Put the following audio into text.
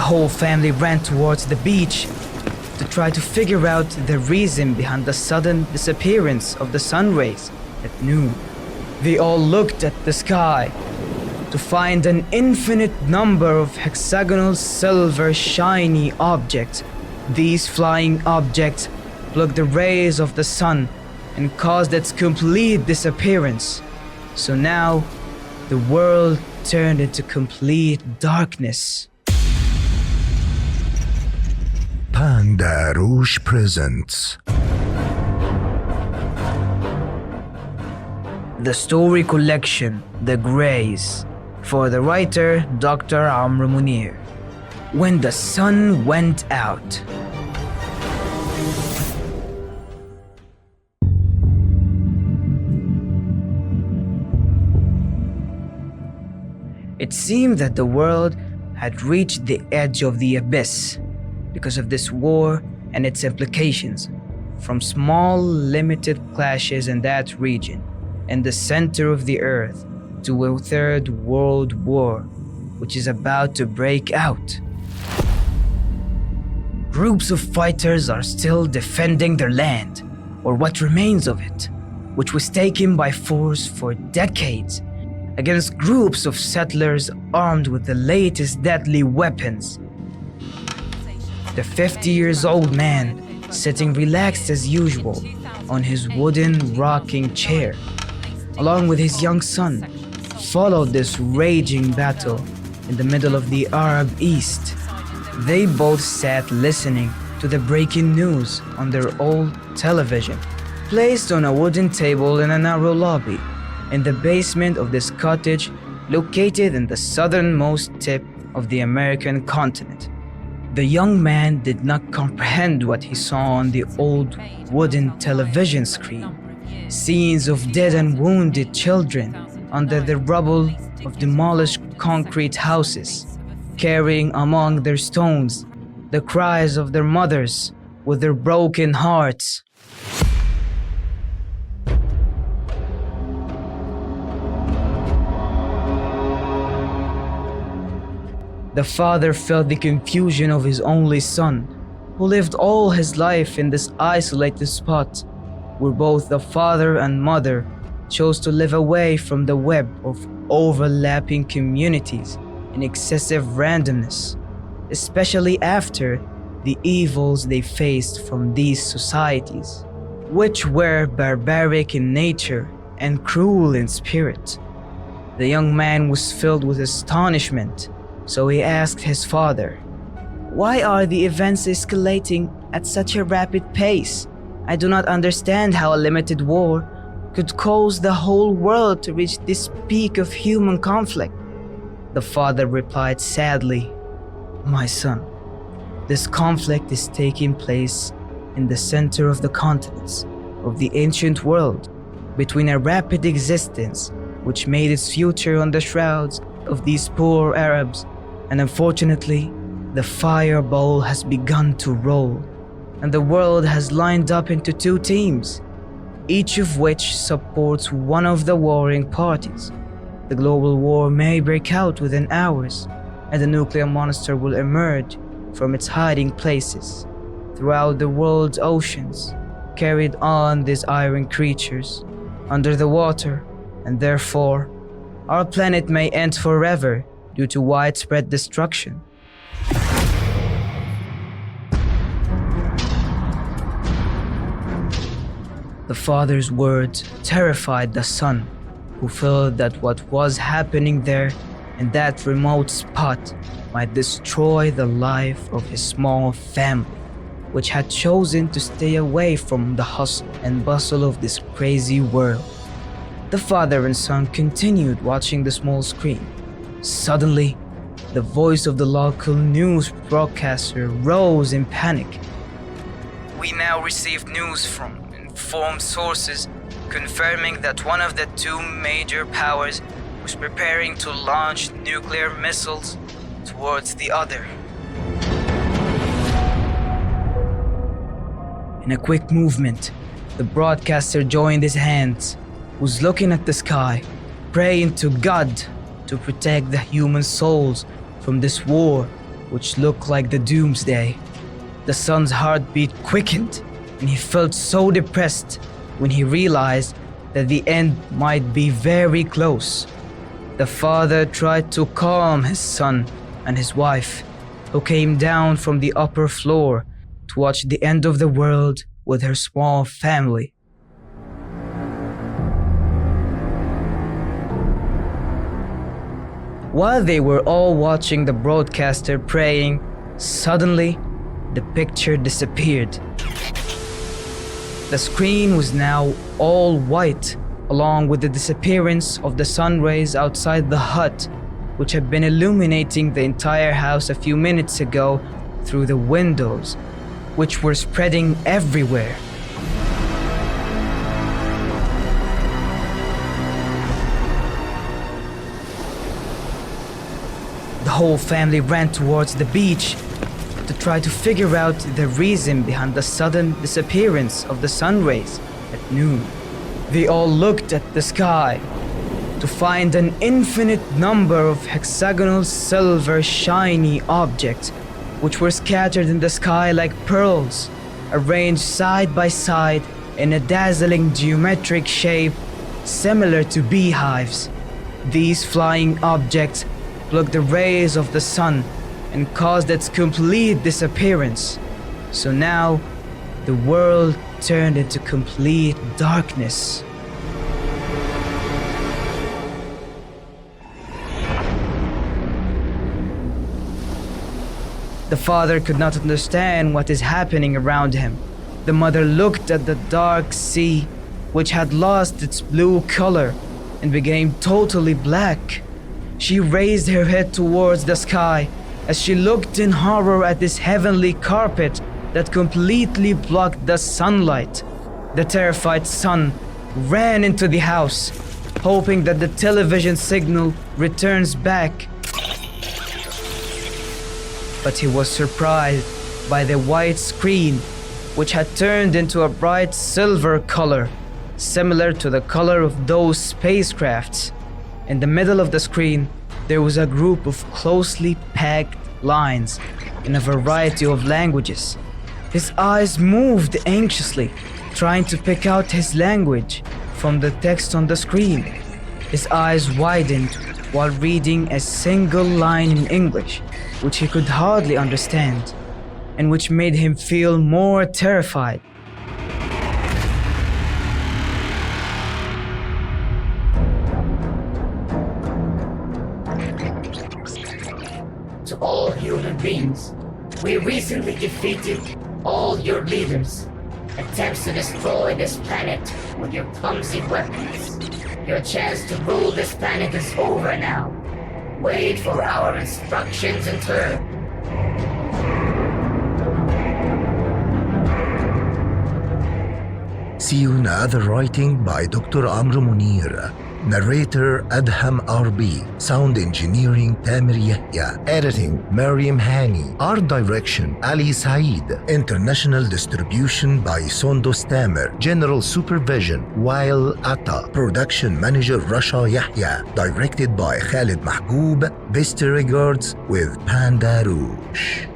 The whole family ran towards the beach to try to figure out the reason behind the sudden disappearance of the sun rays at noon. They all looked at the sky to find an infinite number of hexagonal silver shiny objects. These flying objects blocked the rays of the sun and caused its complete disappearance. So now, the world turned into complete darkness. Pandarosh presents The story collection, The Greys, for the writer Dr. Mounir. When the sun went out. It seemed that the world had reached the edge of the abyss because of this war and its implications, from small limited clashes in that region in the center of the earth to a third world war which is about to break out. Groups of fighters are still defending their land, or what remains of it, which was taken by force for decades, against groups of settlers armed with the latest deadly weapons. The 50-year-old man, sitting relaxed as usual on his wooden rocking chair, along with his young son, followed this raging battle in the middle of the Arab East. They both sat listening to the breaking news on their old television, placed on a wooden table in a narrow lobby in the basement of this cottage located in the southernmost tip of the American continent. The young man did not comprehend what he saw on the old wooden television screen. Scenes of dead and wounded children under the rubble of demolished concrete houses, carrying among their stones the cries of their mothers with their broken hearts. The father felt the confusion of his only son, who lived all his life in this isolated spot, where both the father and mother chose to live away from the web of overlapping communities in excessive randomness, especially after the evils they faced from these societies, which were barbaric in nature and cruel in spirit. The young man was filled with astonishment, so he asked his father, "Why are the events escalating at such a rapid pace? I do not understand how a limited war could cause the whole world to reach this peak of human conflict." The father replied sadly, "My son, this conflict is taking place in the center of the continents of the ancient world, between a rapid existence which made its future on the shrouds of these poor Arabs, and unfortunately, the fireball has begun to roll, and the world has lined up into two teams, each of which supports one of the warring parties. The global war may break out within hours, and the nuclear monster will emerge from its hiding places throughout the world's oceans, carried on these iron creatures under the water, and therefore, our planet may end forever due to widespread destruction." The father's words terrified the son, who felt that what was happening there in that remote spot might destroy the life of his small family, which had chosen to stay away from the hustle and bustle of this crazy world. The father and son continued watching the small screen. Suddenly, the voice of the local news broadcaster rose in panic. "We now received news from informed sources confirming that one of the two major powers was preparing to launch nuclear missiles towards the other." In a quick movement, the broadcaster joined his hands, was looking at the sky, praying to God to protect the human souls from this war which looked like the doomsday. The son's heartbeat quickened, and he felt so depressed when he realized that the end might be very close. The father tried to calm his son and his wife, who came down from the upper floor to watch the end of the world with her small family. While they were all watching the broadcaster praying, suddenly the picture disappeared. The screen was now all white, along with the disappearance of the sun rays outside the hut, which had been illuminating the entire house a few minutes ago through the windows, which were spreading everywhere. The whole family ran towards the beach to try to figure out the reason behind the sudden disappearance of the sun rays at noon. They all looked at the sky to find an infinite number of hexagonal silver shiny objects which were scattered in the sky like pearls, arranged side by side in a dazzling geometric shape similar to beehives. These flying objects blocked the rays of the sun and caused its complete disappearance. So now, the world turned into complete darkness. The father could not understand what is happening around him. The mother looked at the dark sea, which had lost its blue color and became totally black. She raised her head towards the sky as she looked in horror at this heavenly carpet that completely blocked the sunlight. The terrified son ran into the house, hoping that the television signal returns back. But he was surprised by the white screen, which had turned into a bright silver color, similar to the color of those spacecrafts. In the middle of the screen, there was a group of closely packed lines in a variety of languages. His eyes moved anxiously, trying to pick out his language from the text on the screen. His eyes widened while reading a single line in English, which he could hardly understand, and which made him feel more terrified. To all human beings, we recently defeated all your leaders. Attempts to destroy this planet with your clumsy weapons. Your chance to rule this planet is over now. Wait for our instructions in turn. See you in other writing by Dr. Mounir. Narrator Adham RB. Sound engineering Tamer Yahya. Editing Mariam Hani. Art direction Ali Saeed. International distribution by Sondos Tamer. General supervision Wael Atta. Production manager Rasha Yahya. Directed by Khalid Mahgoub. Best regards with Pandarosh.